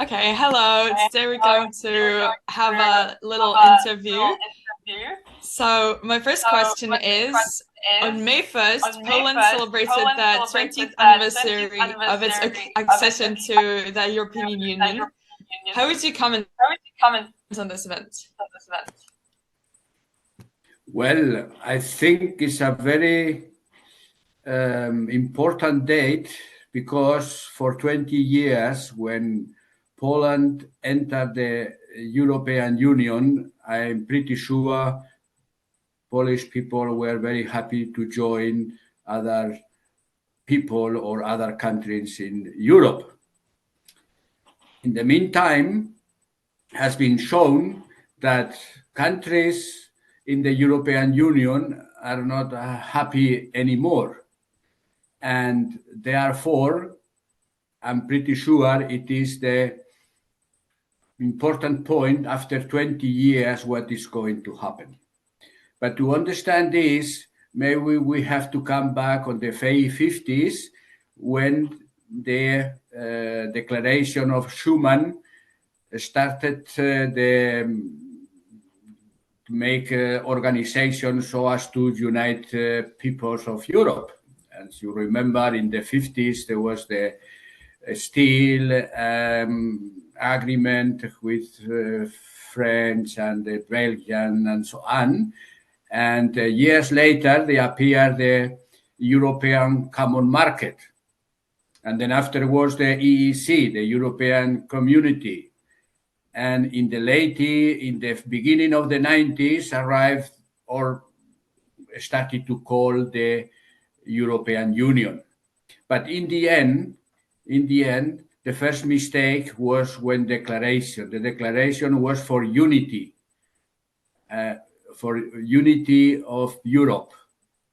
Okay, hello. Today we're going to have a little interview. So my first question is, on May 1st, Poland celebrated the 20th anniversary of its accession to the European Union. How would you comment on this event? Well, I think it's a very important date because for 20 years, when Poland entered the European Union, I'm pretty sure Polish people were very happy to join other people or other countries in Europe. In the meantime, has been shown that countries in the European Union are not happy anymore. And therefore, I'm pretty sure it is the important point after 20 years what is going to happen. But to understand this, maybe we have to come back on the 50s when the Declaration of Schuman started to make organizations so as to unite peoples of Europe. As you remember, in the 50s, there was the steel agreement with French and the Belgian and so on. And years later, they appeared the European Common Market. And then afterwards, the EEC, the European Community. And in the beginning of the 90s, arrived or started to call the European Union. But in the end, the first mistake was when the declaration was for unity of Europe.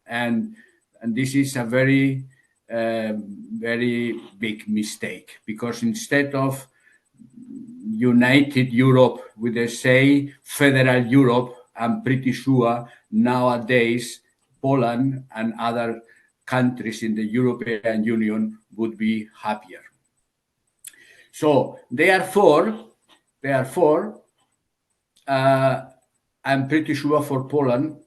And this is a very, very big mistake, because instead of United Europe with the say Federal Europe, I'm pretty sure nowadays Poland and other countries in the European Union would be happier. So therefore, I'm pretty sure for Poland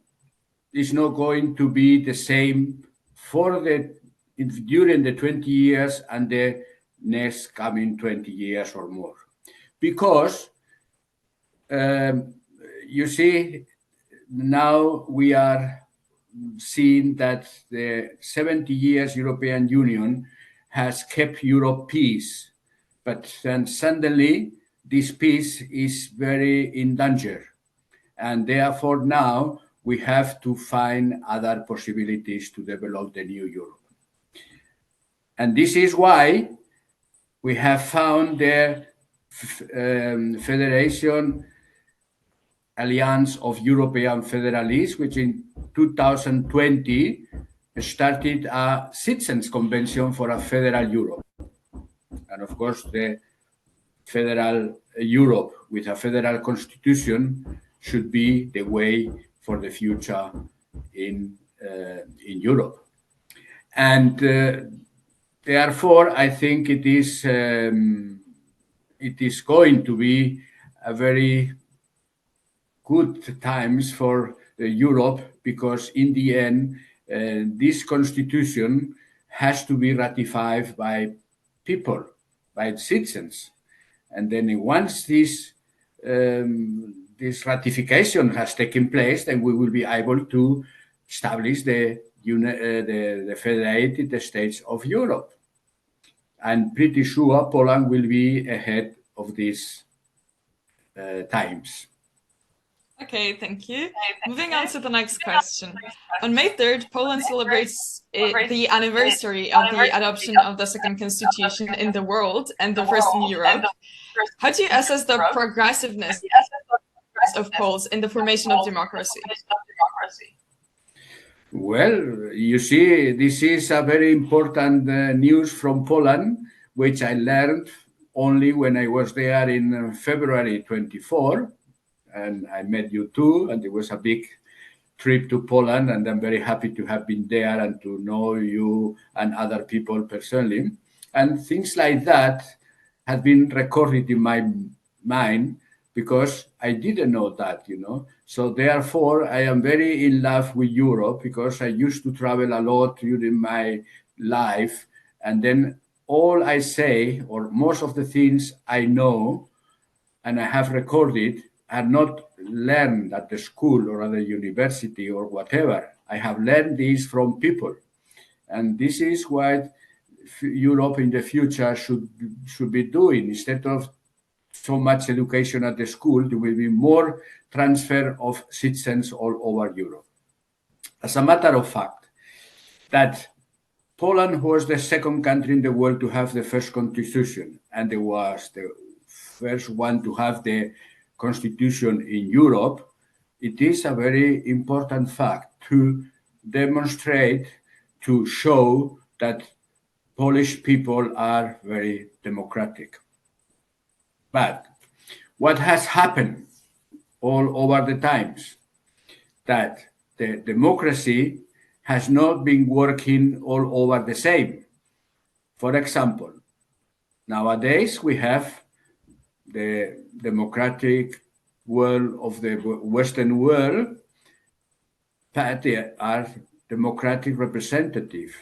it's not going to be the same during the 20 years and the next coming 20 years or more. Because you see, now we are seeing that the 70 years European Union has kept Europe peace, but then suddenly this peace is very in danger. And therefore now we have to find other possibilities to develop the new Europe. And this is why we have found the Federation Alliance of European Federalists, which in 2020 started a citizens' convention for a federal Europe. And of course, the federal Europe with a federal constitution should be the way for the future in Europe. And therefore, I think it is going to be a very good times for Europe, because in the end, this constitution has to be ratified by people, by citizens. And then once this ratification has taken place, then we will be able to establish the Federated States of Europe. I'm pretty sure Poland will be ahead of these times. Okay, thank you. Moving on to the next question. On May 3rd, Poland celebrates the anniversary of the adoption of the second constitution in the world and the first in Europe. How do you assess the progressiveness of Poles in the formation of democracy? Well, you see, this is a very important news from Poland, which I learned only when I was there in February 24. And I met you too, and it was a big trip to Poland, and I'm very happy to have been there and to know you and other people personally. And things like that had been recorded in my mind because I didn't know that, So therefore, I am very in love with Europe because I used to travel a lot during my life. And then all I say, or most of the things I know and I have recorded, are not learned at the school or at the university or whatever. I have learned this from people. And this is what Europe in the future should be doing. Instead of so much education at the school, there will be more transfer of citizens all over Europe. As a matter of fact, that Poland was the second country in the world to have the first constitution, and it was the first one to have the constitution in Europe. It is a very important fact to demonstrate, to show that Polish people are very democratic. But what has happened all over the times, that the democracy has not been working all over the same. For example, nowadays we have the democratic world of the Western world, but they are democratic representative.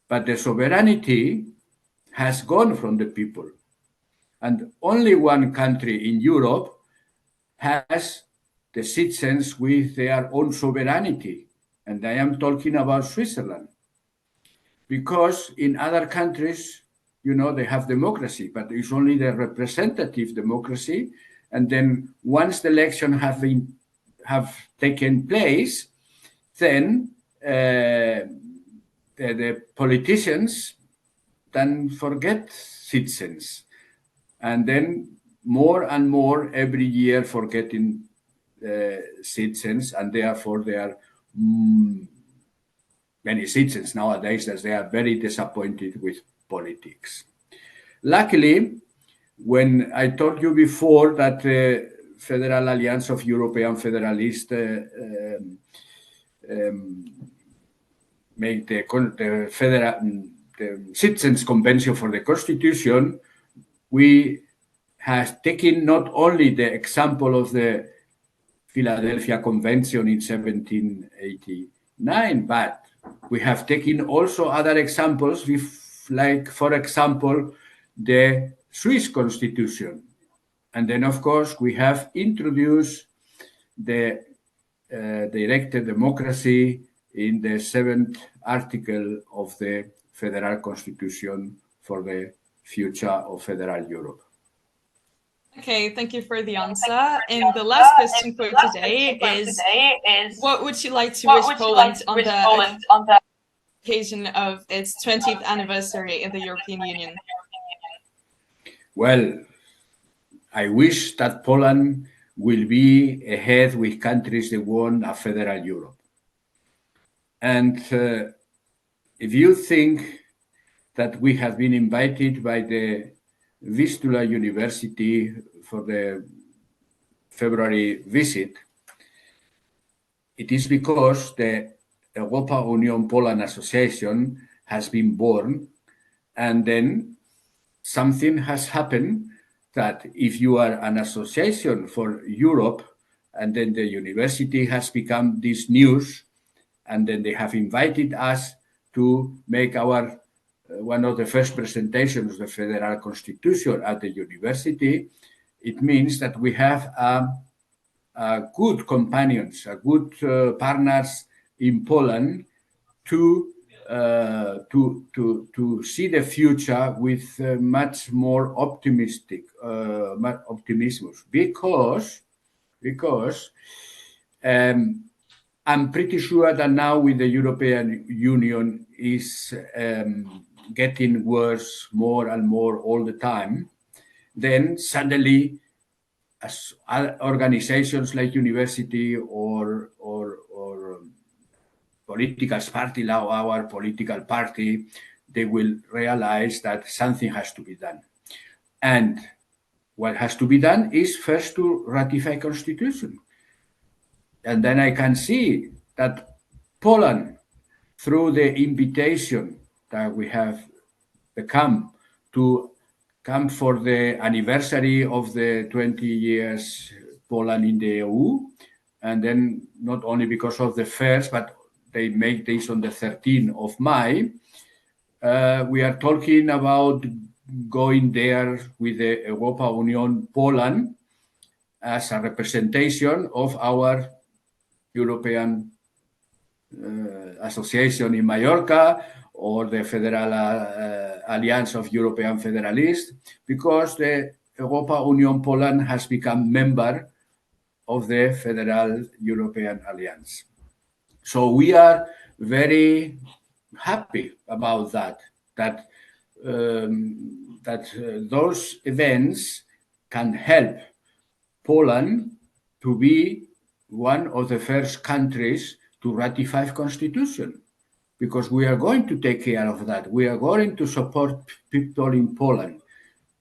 But the sovereignty has gone from the people. And only one country in Europe has the citizens with their own sovereignty. And I am talking about Switzerland. Because in other countries, they have democracy, but it's only the representative democracy. And then once the election have taken place, then the politicians then forget citizens. And then more and more every year forgetting citizens, and therefore there are many citizens nowadays that they are very disappointed with politics. Luckily, when I told you before that the Federal Alliance of European Federalists made the Citizens Convention for the Constitution, we have taken not only the example of the Philadelphia Convention in 1789, but we have taken also other examples, like, for example, the Swiss Constitution. And then, of course, we have introduced the directed democracy in the 7th article of the Federal Constitution for the future of Federal Europe. Okay, thank you for the answer. And the last question for today is, what would you like to wish Poland on the occasion of its 20th anniversary in the European Union? Well, I wish that Poland will be ahead with countries that want a federal Europe. And if you think that we have been invited by the Vistula University for the February visit, it is because the Europa Union Poland Association has been born, and then something has happened that if you are an association for Europe, and then the university has become this news, and then they have invited us to make our one of the first presentations of the Federal Constitution at the university, it means that we have good companions, good partners in Poland to see the future with much more optimism, because I'm pretty sure that now with the European Union is getting worse more and more all the time, then suddenly as organizations like university or political party, like our political party, they will realize that something has to be done. And what has to be done is first to ratify Constitution. And then I can see that Poland, through the invitation that we have become to come for the anniversary of the 20 years Poland in the EU. And then not only because of the fairs, but they make this on the 13th of May. We are talking about going there with the Europa Union Poland as a representation of our European Association in Mallorca, or the Federal Alliance of European Federalists, because the Europa Union Poland has become member of the Federal European Alliance. So we are very happy about that those events can help Poland to be one of the first countries to ratify Constitution, because we are going to take care of that. We are going to support people in Poland.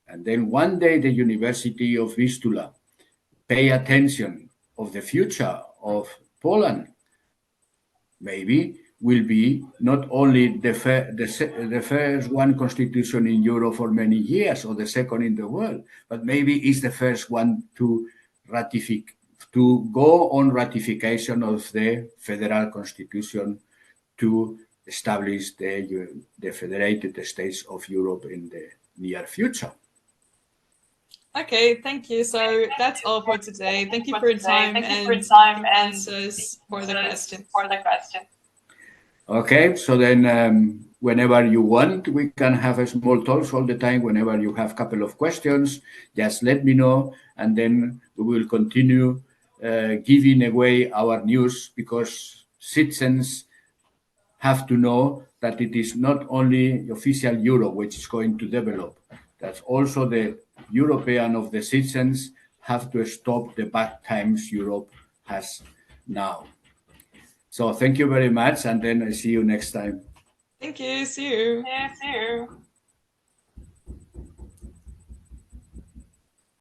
And then one day the University of Vistula pay attention of the future of Poland, maybe will be not only the first one constitution in Europe for many years, or the second in the world, but maybe it's the first one to go on ratification of the federal constitution to establish the Federated States of Europe in the near future. Okay, thank you. So that's all for today. Thank you for your time and answers for the question. Okay, so then whenever you want, we can have a small talks all the time. Whenever you have a couple of questions, just let me know, and then we will continue giving away our news, because citizens have to know that it is not only official Europe which is going to develop, that's also the European of the citizens have to stop the bad times Europe has now. So thank you very much, and then I see you next time. Thank you. See you.